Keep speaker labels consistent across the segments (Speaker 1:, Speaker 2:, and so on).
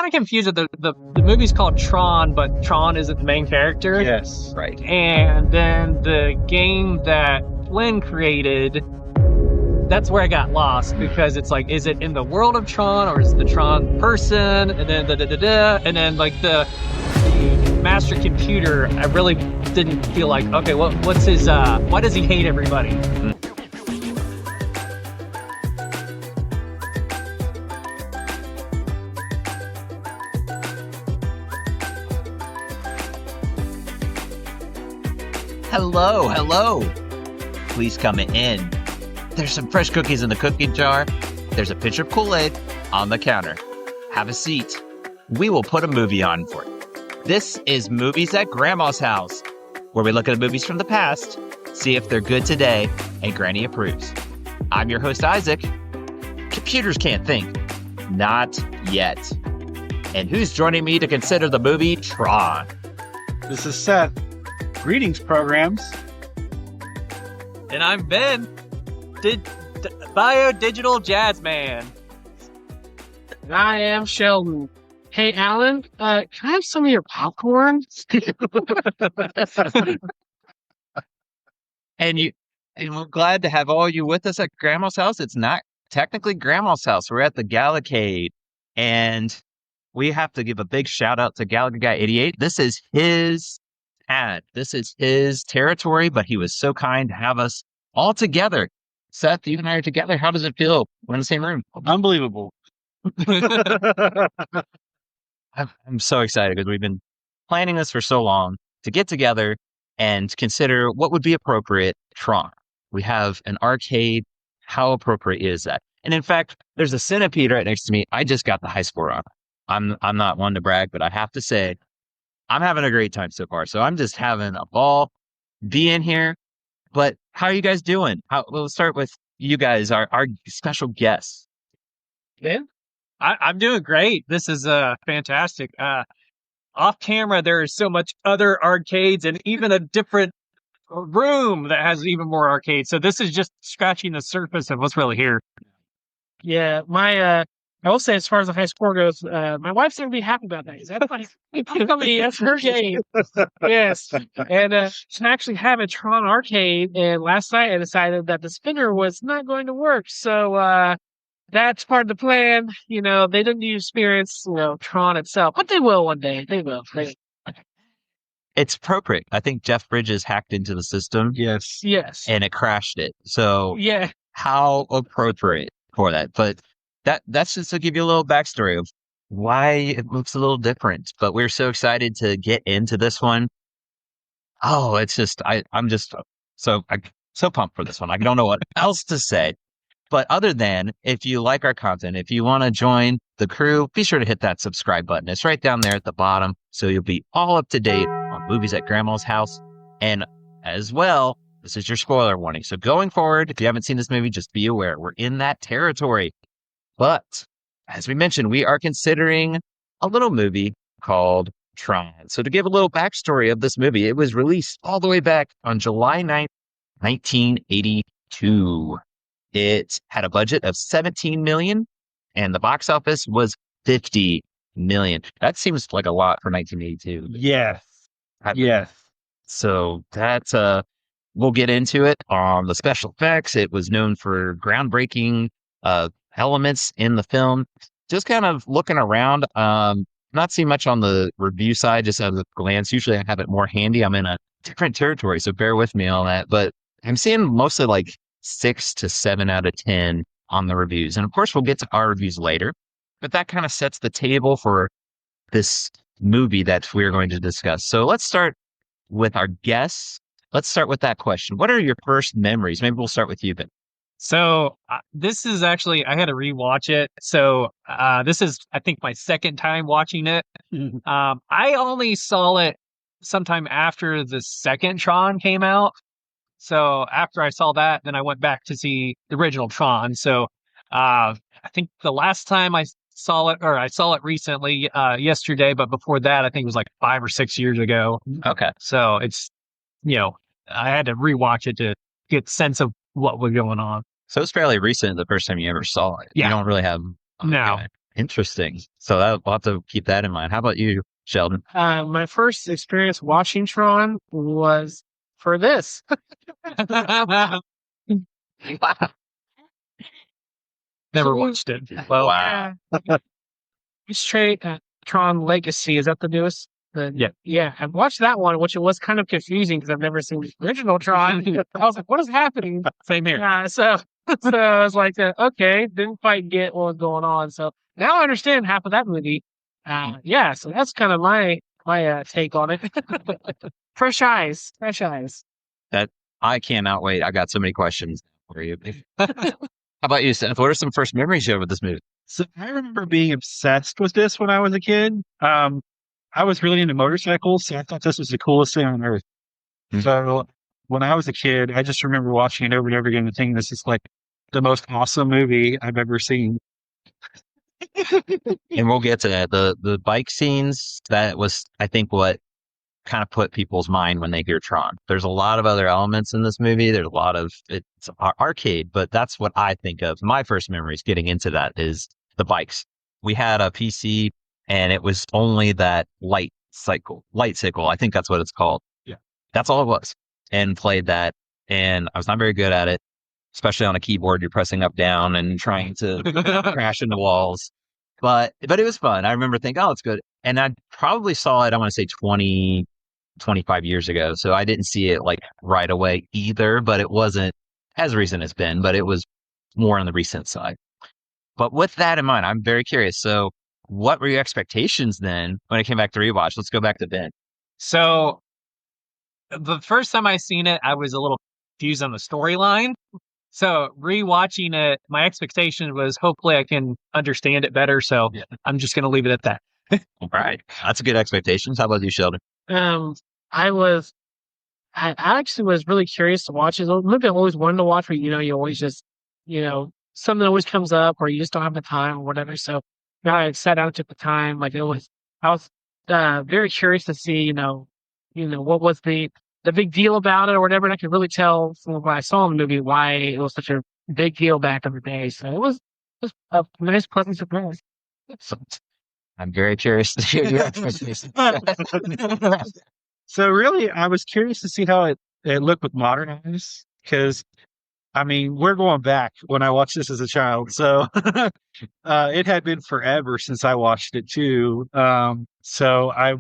Speaker 1: kind of confused that the movie's called Tron, but Tron isn't the main character.
Speaker 2: Yes, right.
Speaker 1: And then the game that Flynn created, that's where I got lost because it's like, is it in the world of Tron or is it the Tron person? And then and then like the master computer, I really didn't feel like, okay, what's his why does he hate everybody?
Speaker 2: Hello. Please come in. There's some fresh cookies in the cookie jar. There's a pitcher of Kool-Aid on the counter. Have a seat. We will put a movie on for you. This is Movies at Grandma's House, where we look at movies from the past, see if they're good today, and Granny approves. I'm your host, Isaac. Computers can't think. Not yet. And who's joining me to consider the movie Tron?
Speaker 3: This is Seth. Greetings, programs.
Speaker 1: And I'm Ben, bio-digital jazz man.
Speaker 4: And I am Sheldon. Hey, Alan, can I have some of your popcorn?
Speaker 2: And we're glad to have all you with us at Grandma's house. It's not technically Grandma's house. We're at the Galacade, and we have to give a big shout out to Galaga Guy 88. This is his ad. This is his territory, but he was so kind to have us all together. Seth, you and I are together. How does it feel? We're in the same room.
Speaker 3: Unbelievable.
Speaker 2: I'm so excited because we've been planning this for so long to get together and consider what would be appropriate Tron. We have an arcade. How appropriate is that? And in fact, there's a centipede right next to me. I just got the high score on it. I'm not one to brag, but I have to say, I'm having a great time so far. So I'm just having a ball being here. But how are you guys doing? We'll start with you guys, our special guests.
Speaker 4: Ben?
Speaker 1: I'm doing great. This is fantastic. Off camera, there is so much other arcades and even a different room that has even more arcades. So this is just scratching the surface of what's really here.
Speaker 4: Yeah, I will say, as far as the high score goes, my wife's going to be happy about that. That's her game. Yes. And she actually have a Tron arcade, and last night I decided that the spinner was not going to work. So that's part of the plan. You know, they didn't experience, Tron itself, but they will one day. They will.
Speaker 2: It's appropriate. I think Jeff Bridges hacked into the system.
Speaker 3: Yes.
Speaker 4: Yes.
Speaker 2: And it crashed it. So
Speaker 4: Yeah.
Speaker 2: how appropriate for that. But that's just to give you a little backstory of why it looks a little different. But we're so excited to get into this one. Oh, it's just I'm so pumped for this one. I don't know what else to say. But other than, if you like our content, if you want to join the crew, be sure to hit that subscribe button. It's right down there at the bottom. So you'll be all up to date on Movies at Grandma's House. And as well, this is your spoiler warning. So going forward, if you haven't seen this movie, just be aware we're in that territory. But as we mentioned, we are considering a little movie called Tron. So to give a little backstory of this movie, it was released all the way back on July 9th, 1982. It had a budget of $17 million, and the box office was $50 million. That seems like a lot for 1982.
Speaker 3: Yes. Yes.
Speaker 2: So that's we'll get into it. The special effects, it was known for groundbreaking elements in the film. Just kind of looking around, not seeing much on the review side, just at a glance. Usually I have it more handy. I'm in a different territory, so bear with me on that. But I'm seeing mostly like 6 to 7 out of 10 on the reviews. And of course, we'll get to our reviews later. But that kind of sets the table for this movie that we're going to discuss. So let's start with our guests. Let's start with that question. What are your first memories? Maybe we'll start with you, Ben.
Speaker 1: So this is actually, I had to rewatch it. So this is, I think, my second time watching it. I only saw it sometime after the second Tron came out. So after I saw that, then I went back to see the original Tron. So I think the last time I saw it recently, yesterday, but before that, I think it was like 5 or 6 years ago.
Speaker 2: Okay.
Speaker 1: So it's, I had to rewatch it to get sense of what was going on.
Speaker 2: So it's fairly recent, the first time you ever saw it.
Speaker 1: Yeah.
Speaker 2: You don't really have...
Speaker 1: No.
Speaker 2: Okay. Interesting. So we'll have to keep that in mind. How about you, Sheldon?
Speaker 4: My first experience watching Tron was for this.
Speaker 1: Never watched it. Well,
Speaker 2: Wow.
Speaker 4: Yeah. Straight Tron Legacy. Is that the newest? Yeah. I watched that one, which it was kind of confusing because I've never seen the original Tron. I was like, "What is happening?"
Speaker 1: same here.
Speaker 4: Yeah, so I was like, "Okay," didn't quite get what was going on. So now I understand half of that movie. Yeah, so that's kind of my take on it. Fresh eyes, fresh eyes.
Speaker 2: That I cannot wait. I got so many questions for you. How about you, Seth? What are some first memories you have with this movie?
Speaker 3: So I remember being obsessed with this when I was a kid. I was really into motorcycles, so I thought this was the coolest thing on earth.
Speaker 2: Hmm.
Speaker 3: So when I was a kid, I just remember watching it over and over again and thinking this is like the most awesome movie I've ever seen.
Speaker 2: And we'll get to that. The bike scenes, that was, I think, what kind of put people's mind when they hear Tron. There's a lot of other elements in this movie. There's a lot of arcade, but that's what I think of. My first memories getting into that is the bikes. We had a PC and it was only that light cycle. I think that's what it's called.
Speaker 3: Yeah.
Speaker 2: That's all it was. And played that. And I was not very good at it, especially on a keyboard. You're pressing up, down and trying to crash into walls. But it was fun. I remember thinking, oh, it's good. And I probably saw it, I want to say 25 years ago. So I didn't see it like right away either, but it wasn't as recent as Ben, but it was more on the recent side. But with that in mind, I'm very curious. So what were your expectations then when it came back to rewatch? Let's go back to Ben.
Speaker 1: So the first time I seen it, I was a little confused on the storyline. So rewatching it, my expectation was hopefully I can understand it better. So
Speaker 2: Yeah.
Speaker 1: I'm just going to leave it at that.
Speaker 2: All right. That's a good expectations. How about you, Sheldon?
Speaker 4: Um, I was, I actually was really curious to watch it. It's a movie I always wanted to watch, where you always just, something always comes up, or you just don't have the time or whatever. So I sat down, took the time. Like I was very curious to see, what was the big deal about it or whatever. And I could really tell from what I saw in the movie why it was such a big deal back in the day. So it was a nice, pleasant surprise.
Speaker 2: So, I'm very curious to hear your expectations.
Speaker 3: So really, I was curious to see how it looked with modern eyes, because I mean, we're going back when I watched this as a child. So it had been forever since I watched it too. So I,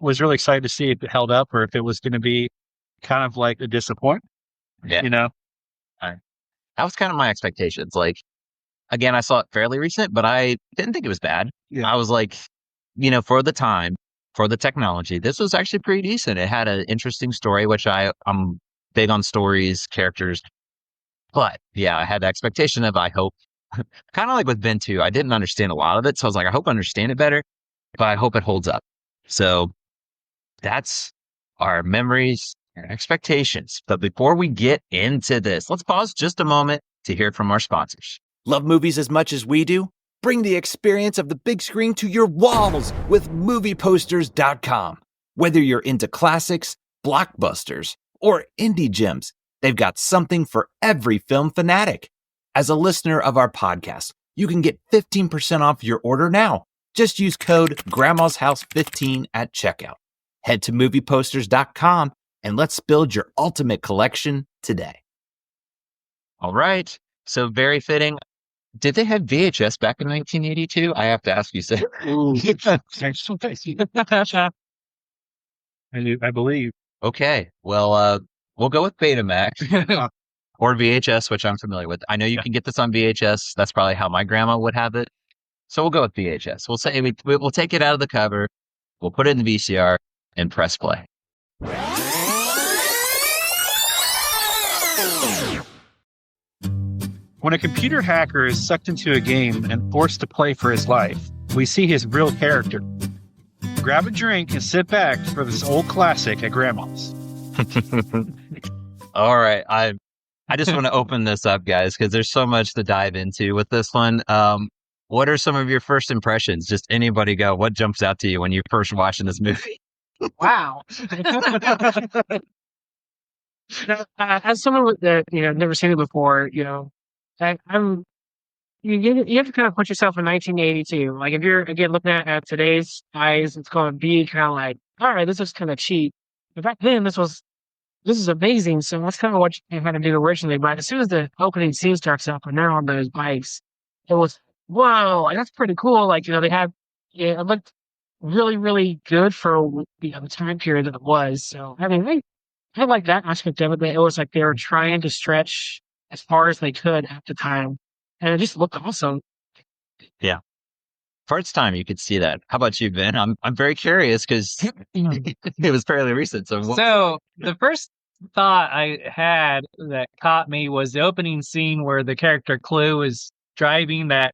Speaker 3: was really excited to see if it held up or if it was going to be kind of like a disappointment,
Speaker 2: Yeah.
Speaker 3: you know?
Speaker 2: That was kind of my expectations. Like, again, I saw it fairly recent, but I didn't think it was bad.
Speaker 3: Yeah.
Speaker 2: I was like, for the time, for the technology, this was actually pretty decent. It had an interesting story, which I'm big on stories, characters. But yeah, I had the expectation of, I hope, kind of like with Ben 2, I didn't understand a lot of it. So I was like, I hope I understand it better, but I hope it holds up. So that's our memories and expectations. But before we get into this, let's pause just a moment to hear from our sponsors.
Speaker 5: Love movies as much as we do? Bring the experience of the big screen to your walls with movieposters.com. Whether you're into classics, blockbusters, or indie gems, they've got something for every film fanatic. As a listener of our podcast, you can get 15% off your order now. Just use code Grandma's House 15 at checkout. Head to movieposters.com and let's build your ultimate collection today.
Speaker 2: All right. So very fitting. Did they have VHS back in 1982? I have to ask you, Sam.
Speaker 3: I believe.
Speaker 2: Okay. Well, we'll go with Betamax or VHS, which I'm familiar with. I know you can get this on VHS. That's probably how my grandma would have it. So we'll go with VHS. We'll say we'll take it out of the cover. We'll put it in the VCR and press play.
Speaker 3: When a computer hacker is sucked into a game and forced to play for his life, we see his real character. Grab a drink and sit back for this old classic at Grandma's.
Speaker 2: All right. I just want to open this up, guys, because there's so much to dive into with this one. What are some of your first impressions? Just anybody go. What jumps out to you when you're first watching this movie?
Speaker 4: Wow. As someone with that, never seen it before, I'm you have to kind of put yourself in 1982. Like if you're again looking at today's eyes, it's going to be kind of like, all right, this is kind of cheap. But back then, this is amazing. So that's kind of what you had to do originally. But as soon as the opening scene starts up and they're on those bikes, it was whoa, like, that's pretty cool. Like they have yeah, it looked really really good for the time period that it was. So I mean, I like that aspect of it. But it was like they were trying to stretch as far as they could at the time, and it just looked awesome.
Speaker 2: Yeah. For its time, you could see that. How about you, Ben? I'm very curious because it was fairly recent. So
Speaker 1: So the first thought I had that caught me was the opening scene where the character Clue is driving that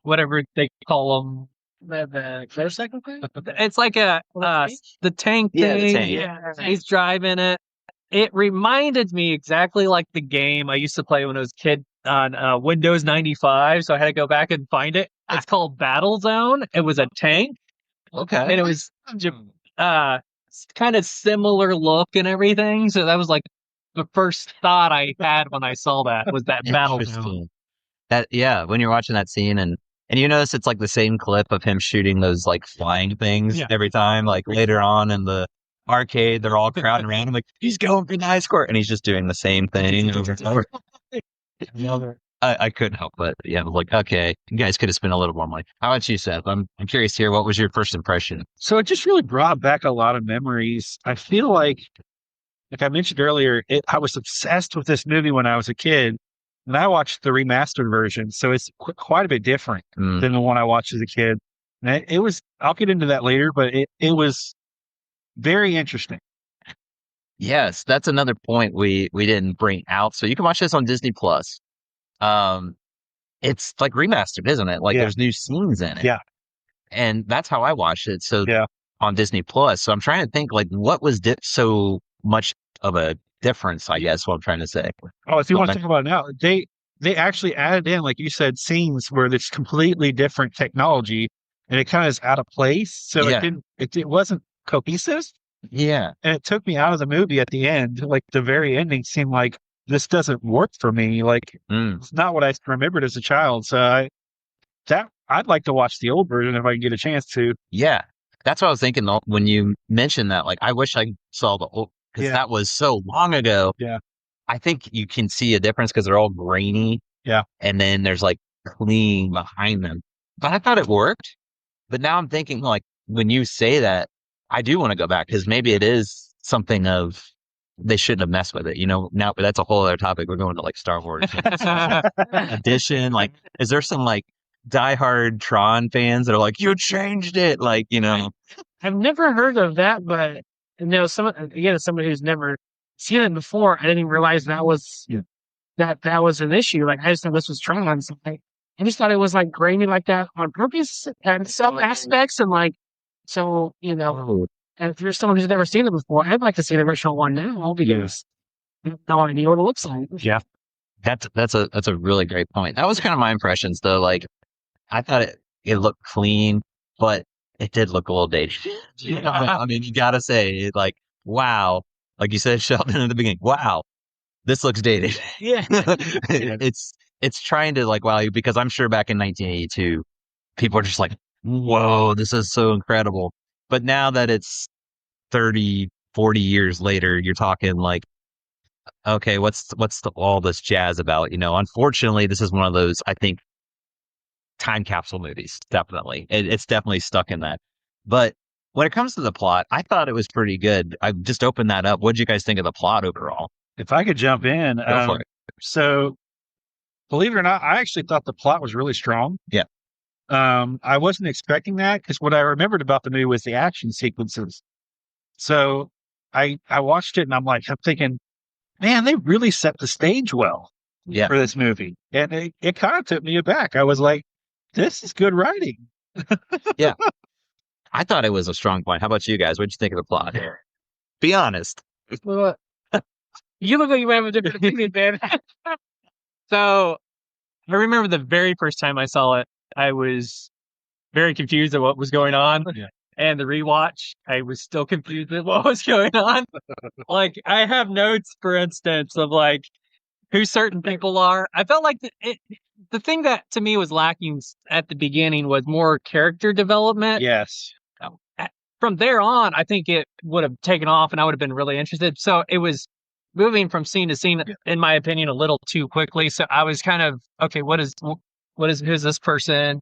Speaker 1: whatever they call them.
Speaker 4: The motorcycle thing.
Speaker 1: It's like a the tank
Speaker 2: Yeah, the
Speaker 1: thing.
Speaker 2: tank.
Speaker 4: Yeah,
Speaker 1: He's driving it. It reminded me exactly like the game I used to play when I was a kid on Windows 95. So I had to go back and find it. It's called Battle Zone. It was a tank,
Speaker 2: okay.
Speaker 1: and it was kind of similar look and everything. So that was like the first thought I had when I saw that was that Battle Zone.
Speaker 2: Interesting. That when you're watching that scene and you notice it's like the same clip of him shooting those like flying things
Speaker 1: Yeah.
Speaker 2: every time. Like later on in the arcade, they're all crowding around him like he's going for the high score, and he's just doing the same thing over and over. I couldn't help but I was like, okay, you guys could have spent a little more money. How about you, Seth? I'm curious here. What was your first impression?
Speaker 3: So it just really brought back a lot of memories. I feel like I mentioned earlier, I was obsessed with this movie when I was a kid, and I watched the remastered version, so it's quite a bit different
Speaker 2: Mm.
Speaker 3: than the one I watched as a kid. And it was, I'll get into that later, but it was very interesting.
Speaker 2: Yes, that's another point we didn't bring out. So you can watch this on Disney Plus. It's like remastered, isn't it? Like
Speaker 3: Yeah.
Speaker 2: there's new scenes in it.
Speaker 3: Yeah.
Speaker 2: And that's how I watched it. So
Speaker 3: Yeah.
Speaker 2: on Disney Plus. So I'm trying to think like what was so much of a difference, I guess what I'm trying to say.
Speaker 3: Oh, if you want to
Speaker 2: Okay.
Speaker 3: talk about it now, they actually added in, like you said, scenes where there's completely different technology, and it kind of is out of place. So
Speaker 2: Yeah.
Speaker 3: it wasn't cohesive,
Speaker 2: Yeah.
Speaker 3: and it took me out of the movie at the end. Like the very ending seemed like this doesn't work for me. Like
Speaker 2: Mm.
Speaker 3: it's not what I remembered as a child. So I'd like to watch the old version if I can get a chance to.
Speaker 2: Yeah. That's what I was thinking when you mentioned that. Like I wish I saw the old because
Speaker 3: Yeah.
Speaker 2: that was so long ago.
Speaker 3: Yeah.
Speaker 2: I think you can see a difference because they're all grainy.
Speaker 3: Yeah.
Speaker 2: And then there's like clean behind them. But I thought it worked. But now I'm thinking like when you say that, I do want to go back because maybe it is something of they shouldn't have messed with it. Now that's a whole other topic. We're going to like Star Wars edition. Like, is there some like diehard Tron fans that are like, you changed it? Like,
Speaker 4: I've never heard of that, but as somebody who's never seen it before, I didn't even realize that was that was an issue. Like I just thought this was Tron. So I just thought it was like grainy like that on purpose and some aspects, and like so
Speaker 2: oh,
Speaker 4: And if you're someone who's never seen it before, I'd like to see the original one now because I have no idea what it looks like.
Speaker 3: Yeah.
Speaker 2: that's a really great point. That was kind of my impressions though. Like I thought it looked clean, but it did look a little dated. I mean, you gotta say like, wow, like you said, Sheldon at the beginning, wow, this looks dated.
Speaker 4: Yeah.
Speaker 2: It's trying to like wow you because I'm sure back in 1982, people are just like, whoa, this is so incredible. But now that it's 30, 40 years later, you're talking like, okay, what's all this jazz about? Unfortunately, this is one of those, I think, time capsule movies. Definitely. It's definitely stuck in that. But when it comes to the plot, I thought it was pretty good. I just opened that up. What did you guys think of the plot overall?
Speaker 3: If I could jump in,
Speaker 2: Go for it.
Speaker 3: So believe it or not, I actually thought the plot was really strong.
Speaker 2: Yeah.
Speaker 3: I wasn't expecting that because what I remembered about the movie was the action sequences. So I watched it and I'm thinking, man, they really set the stage well
Speaker 2: Yeah.
Speaker 3: for this movie. And it kind of took me aback. I was like, this is good writing.
Speaker 2: I thought it was a strong point. How about you guys? What'd you think of the plot? Be honest.
Speaker 4: Well, you look like you have a different opinion, man.
Speaker 1: So I remember the very first time I saw it, I was very confused at what was going on.
Speaker 3: Yeah.
Speaker 1: And the rewatch, I was still confused at what was going on. Like, I have notes, for instance, of like who certain people are. I felt like the thing that to me was lacking at the beginning was more character development.
Speaker 3: Yes.
Speaker 1: From there on, I think it would have taken off and I would have been really interested. So it was moving from scene to scene, in my opinion, a little too quickly. So I was kind of, okay, who's this person?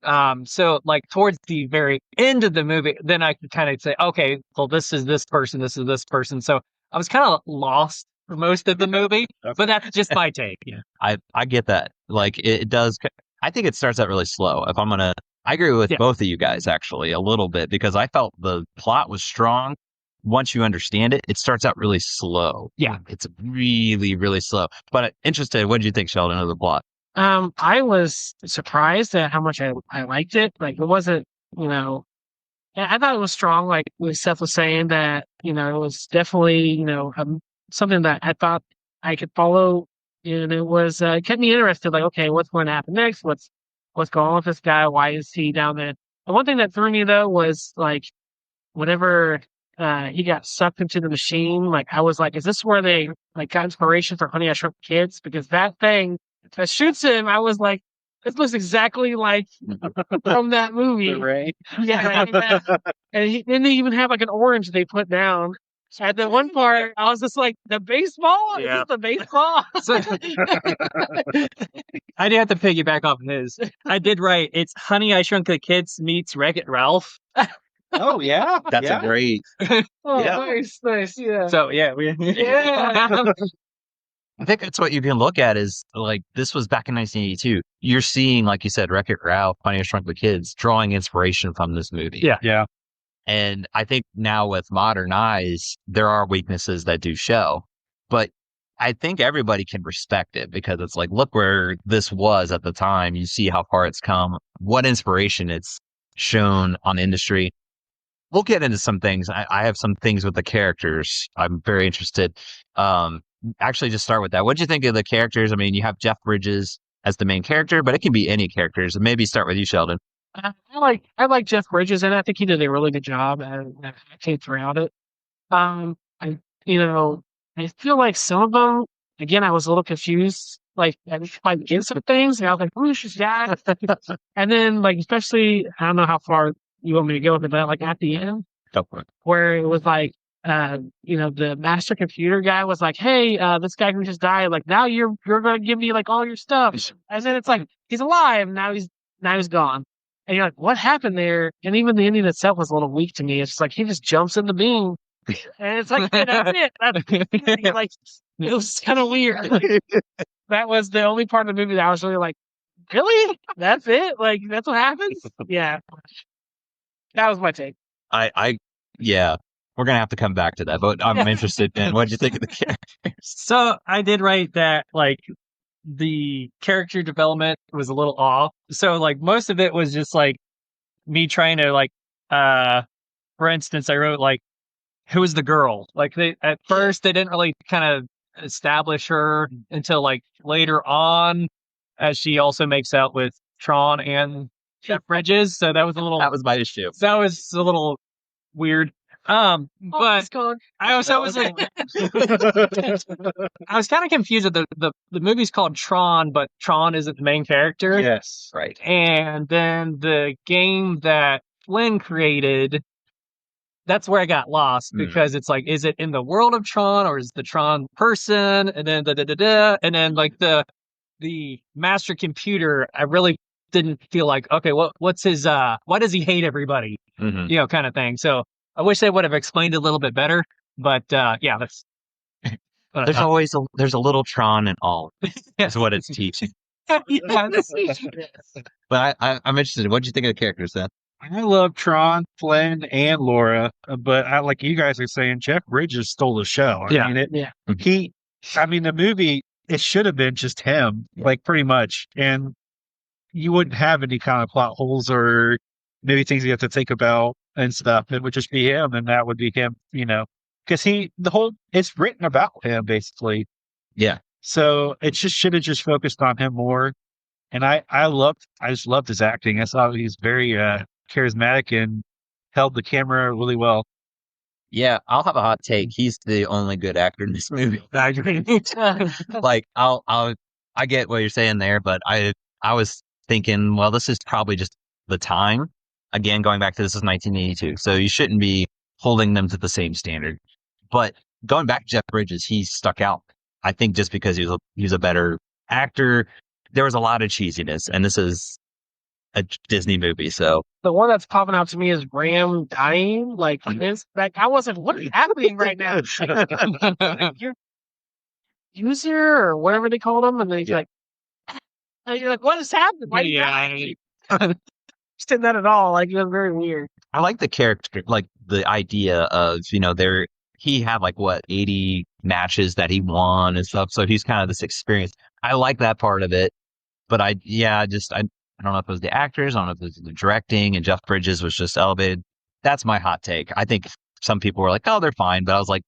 Speaker 1: So like towards the very end of the movie, then I could kind of say, okay, well, this is this person, this is this person. So I was kind of lost for most of the movie, but that's just my take. Yeah.
Speaker 2: I get that. Like it does. I think it starts out really slow. I agree with both of you guys actually a little bit because I felt the plot was strong. Once you understand it, it starts out really slow.
Speaker 1: Yeah.
Speaker 2: It's really, really slow. But interested, what did you think, Sheldon, of the plot?
Speaker 4: I was surprised at how much I liked it. Like it wasn't, I thought it was strong. Like what Seth was saying that, it was definitely, something that I thought I could follow. And it was, it kept me interested. Like, okay, what's going to happen next? What's going on with this guy? Why is he down there? The one thing that threw me though was like, whenever, he got sucked into the machine, like I was like, is this where they like got inspiration for Honey I Shrunk the Kids? Because that thing that shoots him, I was like, this looks exactly like from that movie.
Speaker 3: Right.
Speaker 4: Yeah, and he didn't even have like an orange they put down. At the one part, I was just like, the baseball? Is
Speaker 1: Yeah.
Speaker 4: this the baseball?
Speaker 1: So, I do have to piggyback off of his. I did write, it's Honey, I Shrunk the Kids meets Wreck-It Ralph.
Speaker 3: Oh yeah.
Speaker 2: That's
Speaker 3: yeah.
Speaker 2: a great.
Speaker 4: Oh,
Speaker 3: Yeah.
Speaker 4: nice, yeah.
Speaker 1: So yeah,
Speaker 4: Yeah.
Speaker 2: I think that's what you can look at is like this was back in 1982. You're seeing, like you said, Wreck-It Ralph, Honey, I Shrunk the Kids, drawing inspiration from this movie.
Speaker 1: Yeah.
Speaker 3: Yeah.
Speaker 2: And I think now with modern eyes, there are weaknesses that do show, but I think everybody can respect it because it's like, look where this was at the time. You see how far it's come, what inspiration it's shown on industry. We'll get into some things. I have some things with the characters. I'm very interested. Actually, just start with that. What do you think of the characters? I mean, you have Jeff Bridges as the main character, but it can be any characters. Maybe start with you, Sheldon.
Speaker 4: I like Jeff Bridges, and I think he did a really good job at acting throughout it. I I feel like some of them, again, I was a little confused. Like I might get some things, and I was like, "Who's this guy?" And then, like, especially, I don't know how far you want me to go with it, but like at the end,
Speaker 2: Go for it.
Speaker 4: where it was like, the master computer guy was like, "Hey, this guy who just died, like now you're going to give me like all your stuff," and then it's like he's alive now he's gone. And you're like, what happened there? And even the ending itself was a little weak to me. It's just like he just jumps in the beam, and it's like, hey, that's it. Like it was kind of weird. That was the only part of the movie that I was really like, really? That's it? Like that's what happens? Yeah, that was my take.
Speaker 2: Yeah, we're gonna have to come back to that, but I'm interested in what you think of the characters.
Speaker 1: So I did write that like the character development was a little off. So like most of it was just like me trying to like for instance, I wrote like who is the girl? Like they at first they didn't really kind of establish her until like later on as she also makes out with Tron and Jeff Bridges. So that was a little
Speaker 2: That was my issue.
Speaker 1: that was a little weird. But
Speaker 4: It's gone.
Speaker 1: I was like I was kind of confused. The movie's called Tron, but Tron isn't the main character.
Speaker 3: Yes.
Speaker 2: Right.
Speaker 1: And then the game that Flynn created, that's where I got lost because it's like, is it in the world of Tron or is the Tron person? And then and then like the master computer, I really didn't feel like, okay, what's his why does he hate everybody?
Speaker 2: Mhm.
Speaker 1: Kind of thing. So I wish they would have explained it a little bit better. But yeah, that's
Speaker 2: There's a little Tron in all. That's what it's teaching.
Speaker 1: yes.
Speaker 2: But I'm interested. What do you think of the characters then?
Speaker 3: I love Tron, Flynn, and Laura, but I like you guys are saying Jeff Bridges stole the show.
Speaker 1: Yeah.
Speaker 3: I mean,
Speaker 4: Yeah.
Speaker 3: the movie, it should have been just him, like pretty much, and you wouldn't have any kind of plot holes or maybe things you have to think about and stuff. It would just be him, and that would be him, because it's written about him basically.
Speaker 2: Yeah.
Speaker 3: So it just should have just focused on him more. And I just loved his acting. I thought he's very charismatic and held the camera really well.
Speaker 2: Yeah, I'll have a hot take. He's the only good actor in this movie.
Speaker 1: I agree.
Speaker 2: Like I'll I get what you're saying there, but I was thinking, well, this is probably just the time. Again, going back to this is 1982, so you shouldn't be holding them to the same standard. But going back to Jeff Bridges, he stuck out. I think just because he was a better actor. There was a lot of cheesiness, and this is a Disney movie, so
Speaker 4: The one that's popping out to me is Graham dying. Like this, like I wasn't. What is happening right now? Like, you're user or whatever they called him, and then he's like, and you're like, what is happening? Why
Speaker 1: Yeah.
Speaker 4: just did that at all? Like it was very weird.
Speaker 2: I like the character, like the idea of, he had like what 80 matches that he won and stuff. So he's kind of this experience. I like that part of it, but I don't know if it was the actors, I don't know if it was the directing, and Jeff Bridges was just elevated. That's my hot take. I think some people were like, oh, they're fine, but I was like,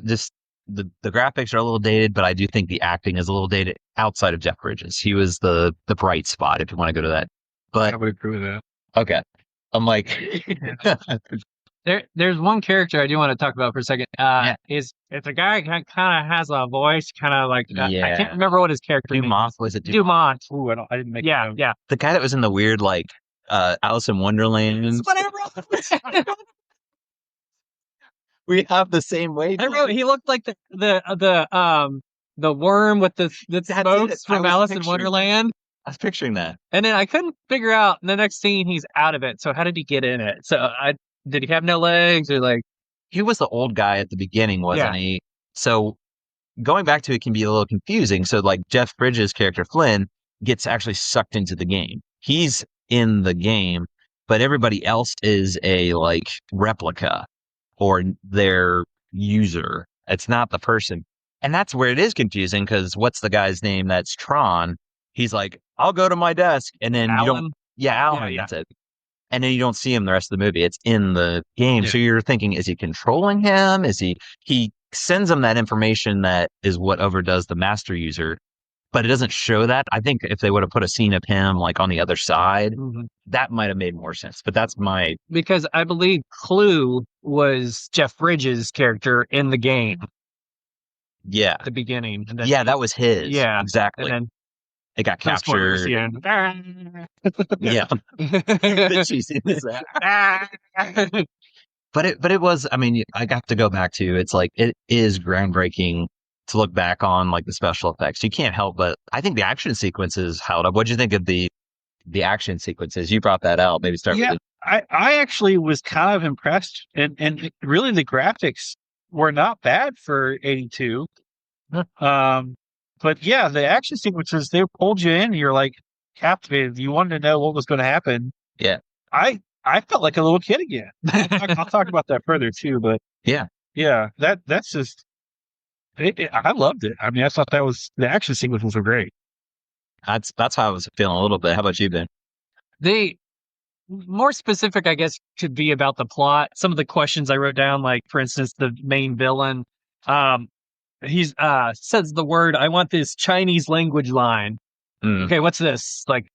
Speaker 2: just the graphics are a little dated, but I do think the acting is a little dated outside of Jeff Bridges. He was the bright spot if you want to go to that. But
Speaker 3: I would agree with that.
Speaker 2: okay. I'm like,
Speaker 1: There's one character I do want to talk about for a second.
Speaker 2: Yeah.
Speaker 1: It's a guy kind of has a voice, kind of like I
Speaker 2: Yeah.
Speaker 1: can't remember what his character name
Speaker 2: Dumont,
Speaker 1: is.
Speaker 2: was it Dumont?
Speaker 1: Dumont.
Speaker 3: Ooh, I didn't make
Speaker 1: Yeah,
Speaker 3: that.
Speaker 1: yeah.
Speaker 2: The guy that was in the weird, like, Alice in Wonderland.
Speaker 1: Whatever.
Speaker 2: We have the same way.
Speaker 1: I wrote he looked like the worm with the
Speaker 2: it.
Speaker 1: smokes
Speaker 2: I
Speaker 1: from
Speaker 2: was
Speaker 1: Alice in
Speaker 2: picturing-
Speaker 1: Wonderland.
Speaker 2: I was picturing that.
Speaker 1: And then I couldn't figure out the next scene he's out of it. So how did he get in it? So did he have no legs or like
Speaker 2: He was the old guy at the beginning, wasn't
Speaker 1: Yeah.
Speaker 2: he? So going back to it can be a little confusing. So like Jeff Bridges' character Flynn gets actually sucked into the game. He's in the game, but everybody else is a like replica or their user. It's not the person. And that's where it is confusing because what's the guy's name that's Tron? He's like, I'll go to my desk. And then you don't,
Speaker 1: Alan?
Speaker 2: Alan,
Speaker 1: Yeah.
Speaker 2: that's it. And then you don't see him the rest of the movie. It's in the game.
Speaker 3: Yeah.
Speaker 2: So you're thinking, is he controlling him? He sends him that information that is what overdoes the master user, but it doesn't show that. I think if they would have put a scene of him like on the other side, that might have made more sense. But that's my,
Speaker 1: Because I believe Clue was Jeff Bridges' character in the game
Speaker 2: yeah.
Speaker 1: at the beginning. And then
Speaker 2: Yeah, that was his.
Speaker 1: Yeah,
Speaker 2: Exactly.
Speaker 1: and
Speaker 2: It got
Speaker 1: then no spoilers,
Speaker 2: captured.
Speaker 1: yeah.
Speaker 2: Yeah. The cheesiness. But it was, I mean, I got to go back to, it's like, it is groundbreaking to look back on like the special effects. You can't help but, I think the action sequences held up. What'd you think of the action sequences? You brought that out. Maybe start
Speaker 3: Yeah.
Speaker 2: with
Speaker 3: I actually was kind of impressed, and really the graphics were not bad for 82. But yeah, the action sequences, they pulled you in. You're like captivated. You wanted to know what was going to happen.
Speaker 2: Yeah.
Speaker 3: I felt like a little kid again. I'll talk about that further too. But
Speaker 2: Yeah.
Speaker 3: That's just. I loved it. I mean, I thought the action sequences were great.
Speaker 2: That's how I was feeling a little bit. How about you, Ben?
Speaker 1: They more specific, I guess, could be about the plot. Some of the questions I wrote down, like for instance, the main villain, he's says the word, I want this Chinese language line.
Speaker 2: Mm.
Speaker 1: Okay, what's this? Like,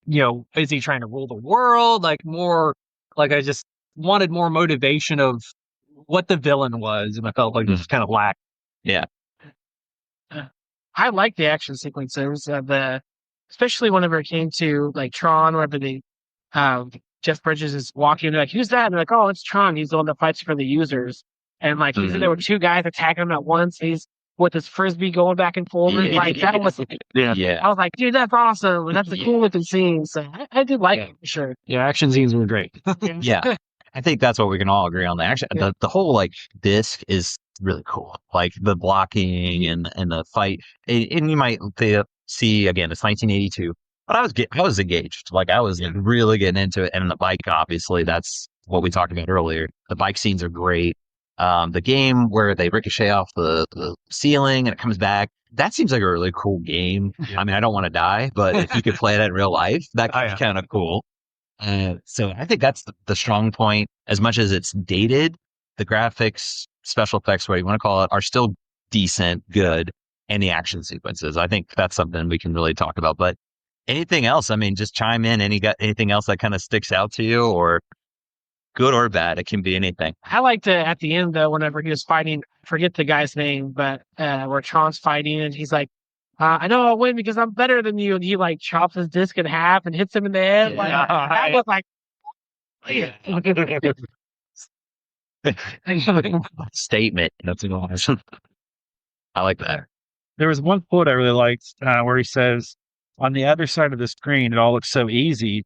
Speaker 1: is he trying to rule the world? Like more like I just wanted more motivation of what the villain was, and I felt like it was kind of lack.
Speaker 2: Yeah.
Speaker 4: I like the action sequences, especially whenever it came to like Tron, whenever Jeff Bridges is walking, they're like, who's that? And they're like, oh, it's Tron. He's the one that fights for the users. And like, he said there were two guys attacking him at once. He's with his frisbee going back and forth.
Speaker 2: Yeah.
Speaker 4: Like that was,
Speaker 2: Yeah.
Speaker 4: I was like, dude, that's awesome. And that's a cool looking scene. So I did like it for sure.
Speaker 1: Yeah, action scenes were great.
Speaker 2: Yeah. I think that's what we can all agree on. The action,
Speaker 4: Yeah.
Speaker 2: the whole like disc is really cool. Like the blocking and the fight. And you might see again, it's 1982, but I was engaged. Like I was like, really getting into it. And the bike, obviously, that's what we talked about earlier. The bike scenes are great. The game where they ricochet off the ceiling and it comes back. That seems like a really cool game.
Speaker 3: Yeah.
Speaker 2: I mean, I don't want to die, but if you could play that in real life, that could
Speaker 1: Oh,
Speaker 2: be
Speaker 1: yeah.
Speaker 2: kind of cool. So I think that's the strong point. As much as it's dated, the graphics, special effects, whatever you want to call it, are still decent, good, and the action sequences. I think that's something we can really talk about. But anything else? I mean, just chime in. Anything else that kind of sticks out to you, or good or bad? It can be anything.
Speaker 4: I liked it at the end though, whenever he was fighting, I forget the guy's name, but where Tron's fighting and he's like, I know I'll win because I'm better than you. And he like chops his disc in half and hits him in the head. Like that was like,
Speaker 2: Statement. That's awesome. I like that.
Speaker 3: There was one quote I really liked where he says, "On the other side of the screen, it all looks so easy,"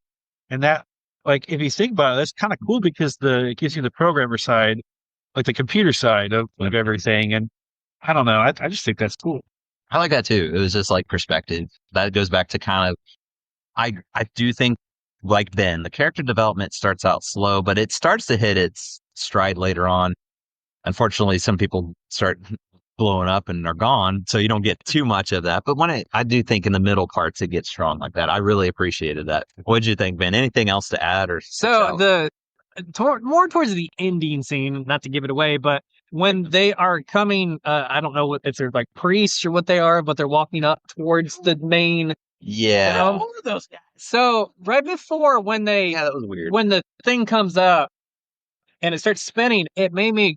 Speaker 3: and that, like, if you think about it, that's kind of cool because it gives you the programmer side, like the computer side of everything, and I don't know, I just think that's cool.
Speaker 2: I like that too. It was just like perspective. That goes back to kind of I do think like Ben, the character development starts out slow, but it starts to hit its stride later on. Unfortunately, some people start blowing up and are gone, so you don't get too much of that. But I do think in the middle parts it gets strong like that. I really appreciated that. What did you think, Ben? Anything else to add or
Speaker 1: So more towards the ending scene, not to give it away, but when they are coming, I don't know if they're like priests or what they are, but they're walking up towards the main.
Speaker 2: Yeah,
Speaker 1: What are those guys? So right before when
Speaker 2: that was weird.
Speaker 1: when the thing comes up and it starts spinning, it made me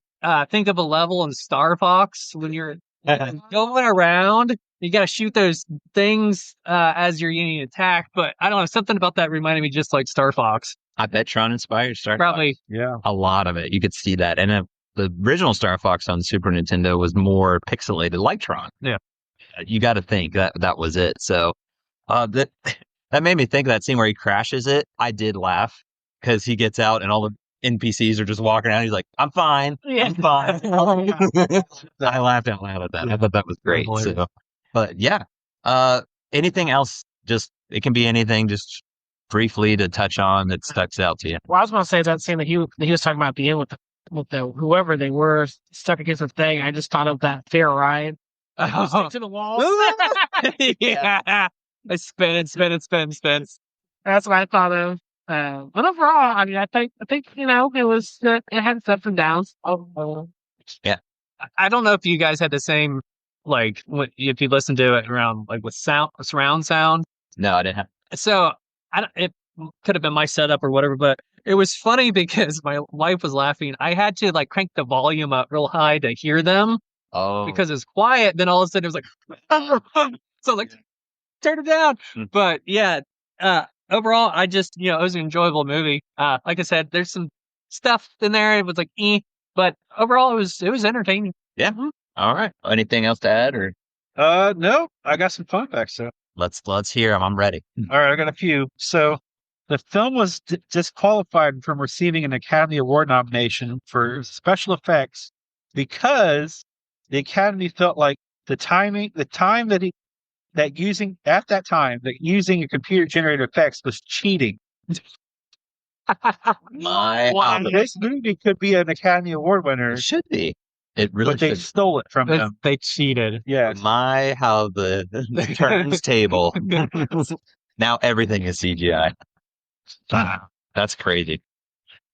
Speaker 1: think of a level in Star Fox when you're going around. You got to shoot those things as you're getting attacked. But I don't know, something about that reminded me just like Star Fox.
Speaker 2: I bet Tron inspired Star
Speaker 1: Probably.
Speaker 2: Fox.
Speaker 3: Yeah.
Speaker 2: A lot of it. You could see that. And the original Star Fox on Super Nintendo was more pixelated, like Tron.
Speaker 1: Yeah.
Speaker 2: You got to think that was it. So that that made me think of that scene where he crashes it. I did laugh because he gets out and all the NPCs are just walking around. He's like, "I'm fine.
Speaker 1: Yeah.
Speaker 2: I'm fine." I laughed out loud at that. I thought that was great. So, but yeah. Anything else? Just it can be anything. Just briefly to touch on that sticks out to you.
Speaker 4: well, I was going to say that scene that he was talking about at the end with the whoever they were stuck against the thing. I just thought of that fair ride. Stick to the wall.
Speaker 1: Yeah. I spin.
Speaker 4: That's what I thought of. But overall, I mean, I think it was it had its ups and downs.
Speaker 1: I don't know if you guys had the same, like, if you listen to it around, like, with surround sound.
Speaker 2: No, I didn't have.
Speaker 1: So it could have been my setup or whatever, but it was funny because my wife was laughing. I had to like crank the volume up real high to hear them
Speaker 2: Oh,
Speaker 1: because it's quiet. Then all of a sudden it was like, so like, turn it down. But yeah, overall, I just, it was an enjoyable movie. Like I said, there's some stuff in there. It was like, but overall, it was entertaining.
Speaker 2: yeah. All right. Anything else to add, or
Speaker 3: No, I got some fun facts though.
Speaker 2: let's hear them. I'm ready.
Speaker 3: All right, I got a few. So the film was disqualified from receiving an Academy Award nomination for special effects because the Academy felt like the time that using a computer generated effects was cheating. This movie could be an Academy Award winner,
Speaker 2: It should be. It really
Speaker 3: but they
Speaker 2: should.
Speaker 3: stole it from them.
Speaker 1: They cheated.
Speaker 3: Yeah.
Speaker 2: My, how the turns table. Now everything is CGI. That's crazy.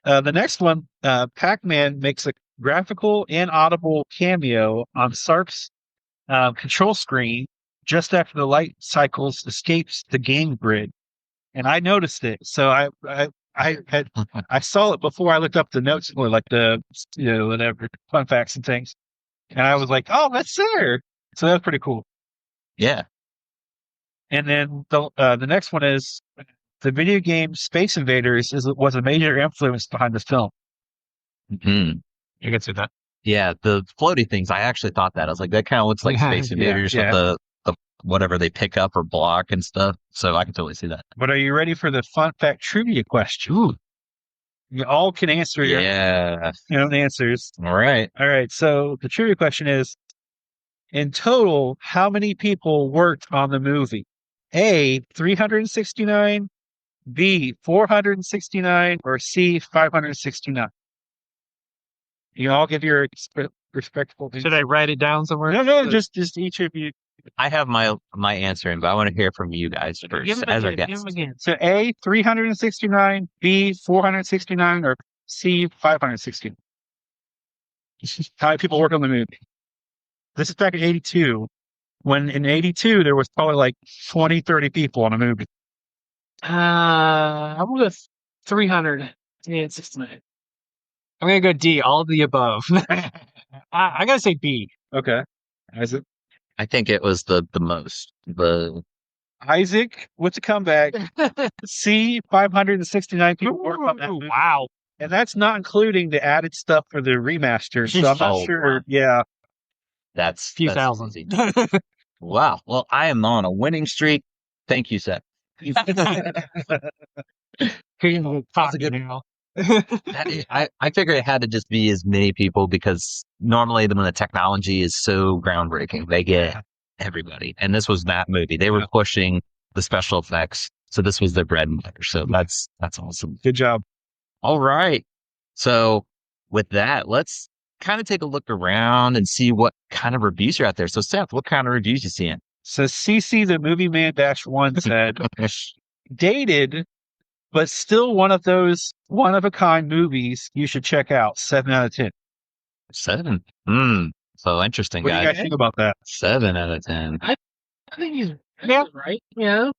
Speaker 3: The next one, Pac-Man makes a graphical and audible cameo on Sark's control screen just after the light cycles escapes the game grid, and I noticed it. So I saw it before I looked up the notes or like the whatever fun facts and things, and I was like, oh, that's there. So that's pretty cool.
Speaker 2: Yeah.
Speaker 3: And then the next one is the video game Space Invaders was a major influence behind the film.
Speaker 2: Mhm.
Speaker 1: You can see that.
Speaker 2: Yeah, the floaty things. I actually thought that. I was like, that kind of looks like Space Invaders with the whatever they pick up or block and stuff. So I can totally see that.
Speaker 3: But are you ready for the fun fact trivia question? Ooh. You all can answer your own answers.
Speaker 2: All right.
Speaker 3: All right. So the trivia question is, in total, how many people worked on the movie? A, 369, B, 469, or C, 569? You all give your respectful.
Speaker 1: Should I write it down somewhere?
Speaker 3: No, just each of you.
Speaker 2: I have my answer in, but I want to hear from you guys first
Speaker 4: Give him
Speaker 2: as our
Speaker 4: again. Give
Speaker 2: guests.
Speaker 4: him again.
Speaker 3: So A, 369, B, 469, or C, 569? How many people worked on the movie? This is back in 82. When in 82, there was probably like 20, 30 people on a movie.
Speaker 4: I'm going to go 369.
Speaker 1: I'm gonna go D, all of the above. I gotta say B.
Speaker 3: Okay. Isaac?
Speaker 2: I think it was the most.
Speaker 3: Isaac with the comeback. C, 569 people worked on that movie.
Speaker 1: Wow.
Speaker 3: And that's not including the added stuff for the remaster. So I'm not
Speaker 2: Oh,
Speaker 3: sure.
Speaker 2: wow.
Speaker 3: Yeah.
Speaker 2: That's
Speaker 1: Few
Speaker 2: that's
Speaker 1: thousand.
Speaker 2: easy. Wow. Well, I am on a winning streak. Thank you, Seth.
Speaker 1: That's
Speaker 2: a good-
Speaker 1: now.
Speaker 2: I figure it had to just be as many people because normally when the technology is so groundbreaking, they get everybody. And this was that movie. They were pushing the special effects. So this was their bread and butter. So that's awesome.
Speaker 3: Good job.
Speaker 2: All right. So with that, let's kind of take a look around and see what kind of reviews are out there. So Seth, what kind of reviews you seeing?
Speaker 3: So CC, the movie man -1 said, dated, but still one of those one of a kind movies you should check out. 7 out of 10.
Speaker 2: 7. So interesting,
Speaker 3: What do you
Speaker 2: guys.
Speaker 3: guys think about that?
Speaker 2: 7 out of 10.
Speaker 4: I think he's right. Yeah.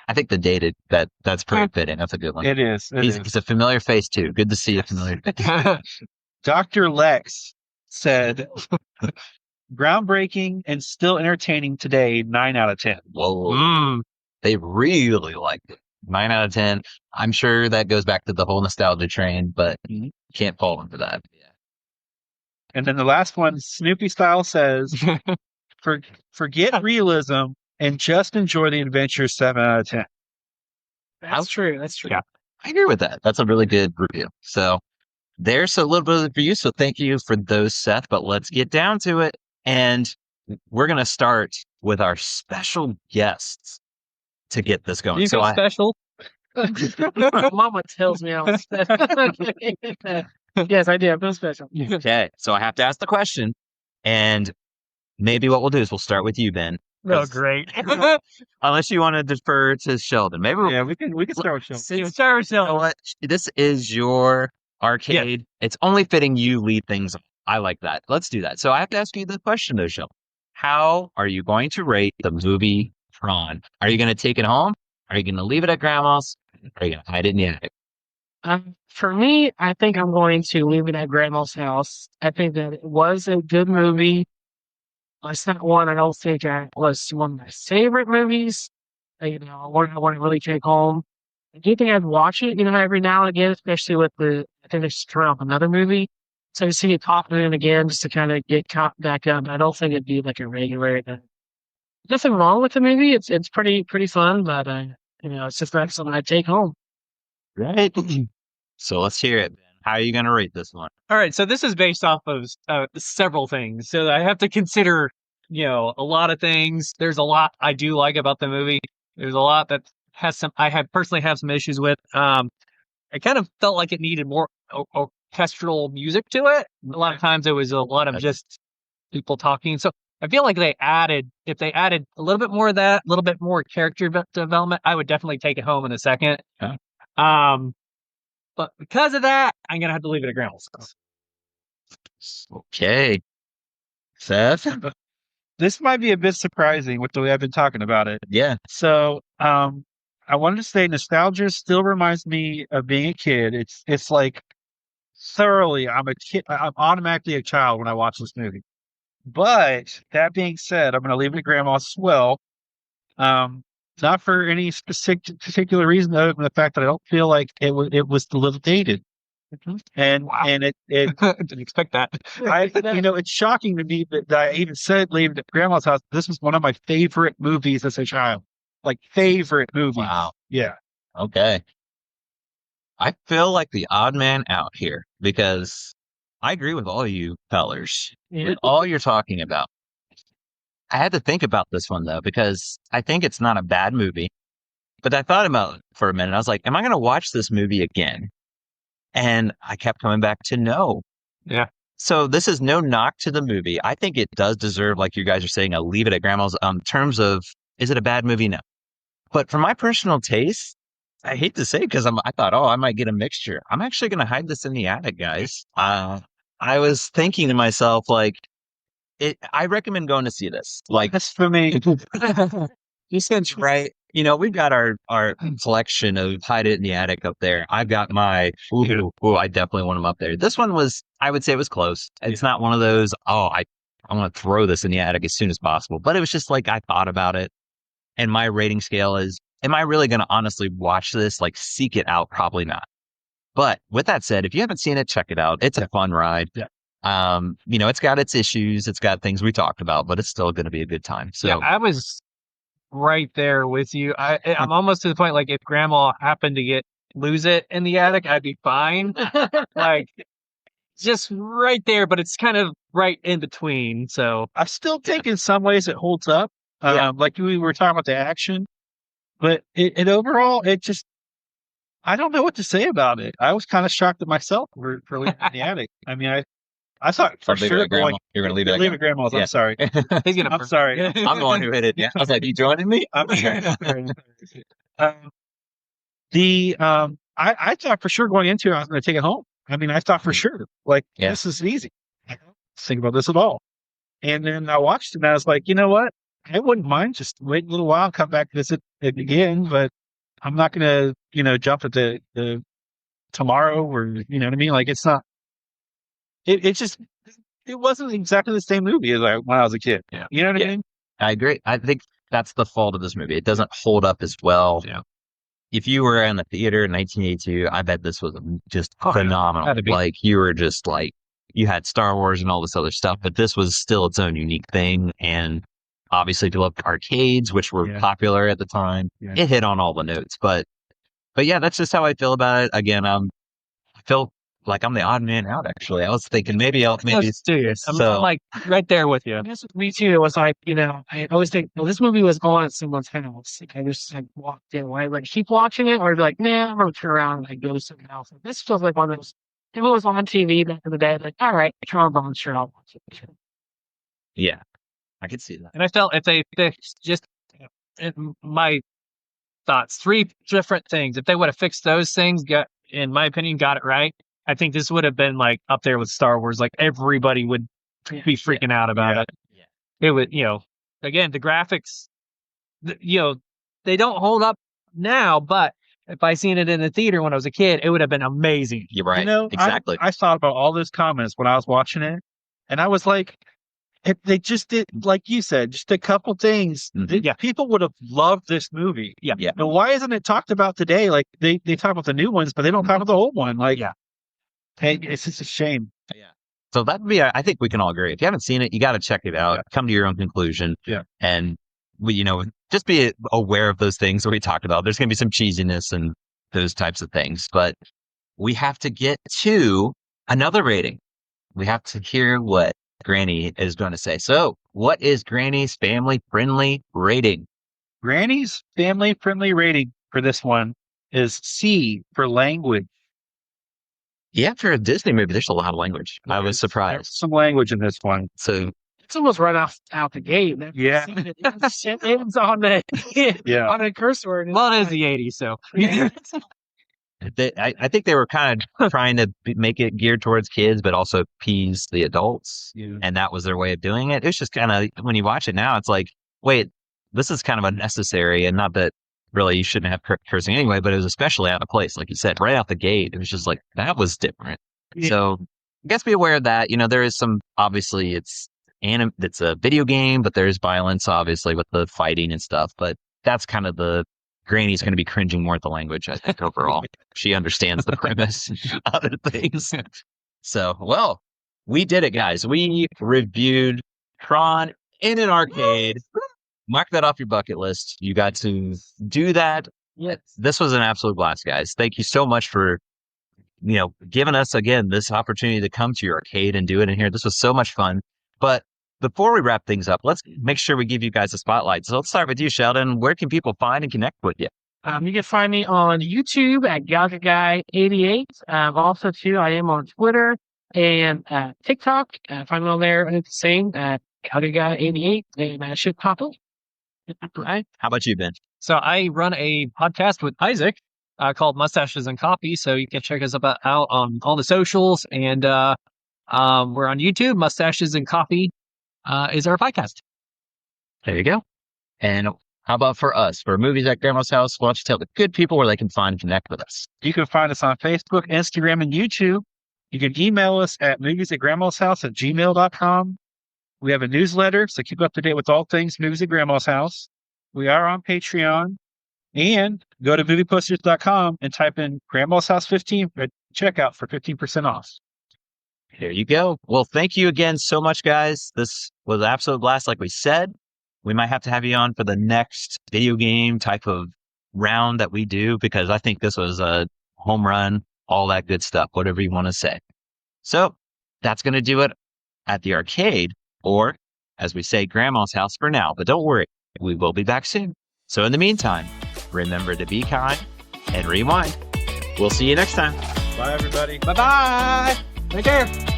Speaker 2: I think the dated that's pretty fitting. That's a good one.
Speaker 3: It is.
Speaker 2: He's a familiar face too. Good to see a familiar face.
Speaker 3: Dr. Lex said, groundbreaking and still entertaining today. 9 out of 10.
Speaker 2: Whoa. They really liked it. 9 out of 10. I'm sure that goes back to the whole nostalgia train, but can't fall into that. Yeah.
Speaker 3: And then the last one, Snoopy Style says, forget realism and just enjoy the adventure. 7 out of 10.
Speaker 4: That's true. That's true.
Speaker 2: Yeah. I agree with that. That's a really good review. So there's a little bit of the review. So thank you for those, Seth. But let's get down to it. And we're going to start with our special guests to get this going.
Speaker 1: You feel special?
Speaker 4: Mama tells me I was special. Yes, I do. I feel special.
Speaker 2: Okay. So I have to ask the question. And maybe what we'll do is we'll start with you, Ben.
Speaker 1: Oh, great.
Speaker 2: Unless you want to defer to Sheldon. Maybe we'll,
Speaker 3: we can start with Sheldon.
Speaker 1: Start with
Speaker 2: you know
Speaker 1: Sheldon.
Speaker 2: what? This is your arcade. It's only fitting you lead things off. I like that. Let's do that. So I have to ask you the question though, Sheldon. How are you going to rate the movie Tron? Are you going to take it home? Are you going to leave it at grandma's? Are you going to hide it in the attic?
Speaker 4: For me, I think I'm going to leave it at Grandma's house. I think that it was a good movie. It's not one I don't think I was one of my favorite movies. You know, I want to really take home. I do think I'd watch it, you know, every now and again, especially with I think it's Trump, another movie. So to see it popping in again just to kind of get caught back up. I don't think it'd be like a regular. Nothing wrong with the movie. It's pretty fun, but you know, it's just not something I'd take home.
Speaker 2: Right. So let's hear it, Ben. How are you going to rate this one?
Speaker 1: All right, so this is based off of several things. So I have to consider, you know, a lot of things. There's a lot I do like about the movie. There's a lot that I have personally have some issues with. I kind of felt like it needed more orchestral music to it. A lot of times it was a lot of just people talking. So I feel like if they added a little bit more of that, a little bit more character development, I would definitely take it home in a second.
Speaker 2: Okay.
Speaker 1: But because of that, I'm gonna have to leave it at Grandma's house.
Speaker 2: Okay. Seth?
Speaker 3: This might be a bit surprising with the way I've been talking about it.
Speaker 2: Yeah.
Speaker 3: So, I wanted to say nostalgia still reminds me of being a kid. It's like thoroughly, I'm a kid. I'm automatically a child when I watch this movie. But that being said, I'm going to leave it at Grandma's as well. Not for any particular reason other than the fact that I don't feel like it was a little dated. And it
Speaker 1: Didn't expect that.
Speaker 3: you know, it's shocking to me that I even said leave it at Grandma's house. This was one of my favorite movies as a child. Like favorite movies.
Speaker 2: Wow.
Speaker 3: Yeah.
Speaker 2: Okay. I feel like the odd man out here because I agree with all you fellers.
Speaker 4: Yeah.
Speaker 2: With all you're talking about. I had to think about this one though, because I think it's not a bad movie. But I thought about it for a minute. I was like, am I going to watch this movie again? And I kept coming back to no.
Speaker 1: Yeah.
Speaker 2: So this is no knock to the movie. I think it does deserve, like you guys are saying, a leave it at Grandma's. In terms of, is it a bad movie? No. But for my personal taste, I hate to say it because I thought, I might get a mixture. I'm actually going to hide this in the attic, guys. I was thinking to myself, like, I recommend going to see this. Like,
Speaker 3: That's for me.
Speaker 2: you said right. You know, we've got our collection of hide it in the attic up there. I've got my, I definitely want them up there. This one was, I would say it was close. It's not one of those, I I want to throw this in the attic as soon as possible. But it was just like I thought about it, and my rating scale is: am I really going to honestly watch this? Like, seek it out? Probably not. But with that said, if you haven't seen it, check it out. It's a fun ride.
Speaker 3: Yeah.
Speaker 2: It's got its issues, it's got things we talked about, but it's still going to be a good time. So
Speaker 1: Yeah, I was right there with you. I'm almost to the point, like, if grandma happened to lose it in the attic, I'd be fine. Like, just right there, but it's kind of right in between. So
Speaker 3: I still think in some ways it holds up.
Speaker 2: Yeah.
Speaker 3: Like we were talking about the action, but it overall, it just, I don't know what to say about it. I was kind of shocked at myself for leaving it in the attic. I mean, I thought for
Speaker 2: leave it
Speaker 3: sure
Speaker 2: at grandma. You're going to leave it at
Speaker 3: leave it grandma's.
Speaker 2: Yeah.
Speaker 3: I'm sorry.
Speaker 1: he's gonna.
Speaker 3: I'm sorry.
Speaker 2: I'm the one who hit it. Yeah. I was like, you joining me?
Speaker 3: I'm sorry. I thought for sure going into it, I was going to take it home. I mean, I thought for sure, like,
Speaker 2: Yeah.
Speaker 3: this is easy. I don't think about this at all. And then I watched it and I was like, you know what? I wouldn't mind just wait a little while, come back, visit it again, but I'm not going to, jump at the tomorrow, or, you know what I mean? Like, it's not, it just, it wasn't exactly the same movie as when I was a kid.
Speaker 1: Yeah.
Speaker 3: You know what I
Speaker 2: Yeah.
Speaker 3: mean?
Speaker 2: I agree. I think that's the fault of this movie. It doesn't hold up as well.
Speaker 1: Yeah.
Speaker 2: If you were in the theater in 1982, I bet this was just
Speaker 1: Oh, yeah.
Speaker 2: phenomenal.
Speaker 1: Had to be.
Speaker 2: Like, you were just like, you had Star Wars and all this other stuff, but this was still its own unique thing. And obviously, if you loved arcades, which were
Speaker 3: Yeah.
Speaker 2: popular at the time,
Speaker 3: Yeah.
Speaker 2: it hit on all the notes. But yeah, that's just how I feel about it. Again, I feel like I'm the odd man out. Actually, I was thinking maybe
Speaker 1: Let's do this. I'm
Speaker 2: So-
Speaker 1: like right there with you.
Speaker 4: I guess with me too, it was like, I always think, well, this movie was on at someone's house. Like, I just like walked in, right? Like, keep watching it, or be like, nah, I'm gonna turn around and like go to something else. Like, this feels like one of those. If it was on TV back in the day, like, all right, Tron Bond, sure, I'll watch it.
Speaker 2: yeah, I could see that.
Speaker 1: And I felt if they fixed just in my thoughts, 3 different things. If they would have fixed those things, in my opinion, got it right, I think this would have been like up there with Star Wars. Like, everybody would be freaking out about it.
Speaker 2: Yeah.
Speaker 1: It would, again, the graphics, they don't hold up now, but if I seen it in the theater when I was a kid, it would have been amazing.
Speaker 2: You're right.
Speaker 3: Exactly. I thought about all those comments when I was watching it, and I was like, if they just did, like you said, just a couple things,
Speaker 2: Mhm.
Speaker 3: people would have loved this movie.
Speaker 1: Yeah.
Speaker 2: Yeah.
Speaker 3: Now, why isn't it talked about today? Like, they talk about the new ones, but they don't talk about the old one. Like,
Speaker 1: Yeah.
Speaker 3: hey, it's just a shame.
Speaker 2: So that'd be, I think we can all agree. If you haven't seen it, you got to check it out. Come to your own conclusion.
Speaker 3: Yeah.
Speaker 2: And just be aware of those things that we talked about. There's going to be some cheesiness and those types of things, but we have to get to another rating. We have to hear what Granny is going to say. So what is Granny's family-friendly rating?
Speaker 3: Granny's family-friendly rating for this one is C for language.
Speaker 2: Yeah, for a Disney movie, there's a lot of languge. I was
Speaker 3: There's
Speaker 2: surprised.
Speaker 3: some language in this one.
Speaker 2: So
Speaker 4: It's almost right out the gate. That
Speaker 3: Yeah.
Speaker 4: scene, it ends on the
Speaker 3: Yeah.
Speaker 4: on a curse word.
Speaker 1: Well, it is the 80s, so.
Speaker 2: I think they were kind of trying to make it geared towards kids, but also appease the adults.
Speaker 3: Yeah.
Speaker 2: And that was their way of doing it. It's just kind of, when you watch it now, it's like, wait, this is kind of unnecessary. And not that really you shouldn't have cursing anyway, but it was especially out of place. Like you said, right out the gate, it was just like, that was different.
Speaker 3: Yeah.
Speaker 2: So I guess be aware of that. There is some, obviously it's a video game, but there's violence, obviously, with the fighting and stuff. But that's kind of Granny's going to be cringing more at the language, I think, overall. She understands the premise and other things. So, well, we did it, guys. We reviewed Tron in an arcade. Mark that off your bucket list. You got to do that.
Speaker 4: Yes.
Speaker 2: This was an absolute blast, guys. Thank you so much for, giving us, again, this opportunity to come to your arcade and do it in here. This was so much fun. But before we wrap things up, let's make sure we give you guys a spotlight. So let's start with you, Sheldon. Where can people find and connect with you?
Speaker 4: You can find me on YouTube at GalgaGuy88. Also, too, I am on Twitter and TikTok. Find me on there. It's the same, GalgaGuy88. And I should pop up. Right.
Speaker 2: How about you, Ben?
Speaker 1: So I run a podcast with Isaac called Mustaches and Coffee. So you can check us out on all the socials. And we're on YouTube. Mustaches and Coffee is our podcast.
Speaker 2: There you go. And how about for us? For Movies at Grandma's House, why don't you tell the good people where they can find and connect with us?
Speaker 3: You can find us on Facebook, Instagram, and YouTube. You can email us at moviesatgrandmashouse@gmail.com. We have a newsletter, so keep up to date with all things movies at Grandma's house. We are on Patreon. And go to movieposters.com and type in Grandma's House 15 at checkout for 15% off.
Speaker 2: There you go. Well, thank you again so much, guys. This was an absolute blast, like we said. We might have to have you on for the next video game type of round that we do, because I think this was a home run, all that good stuff, whatever you want to say. So that's going to do it at the arcade, or as we say, Grandma's house for now. But don't worry, we will be back soon. So in the meantime, remember to be kind and rewind. We'll see you next time.
Speaker 3: Bye, everybody.
Speaker 1: Bye bye. Take care.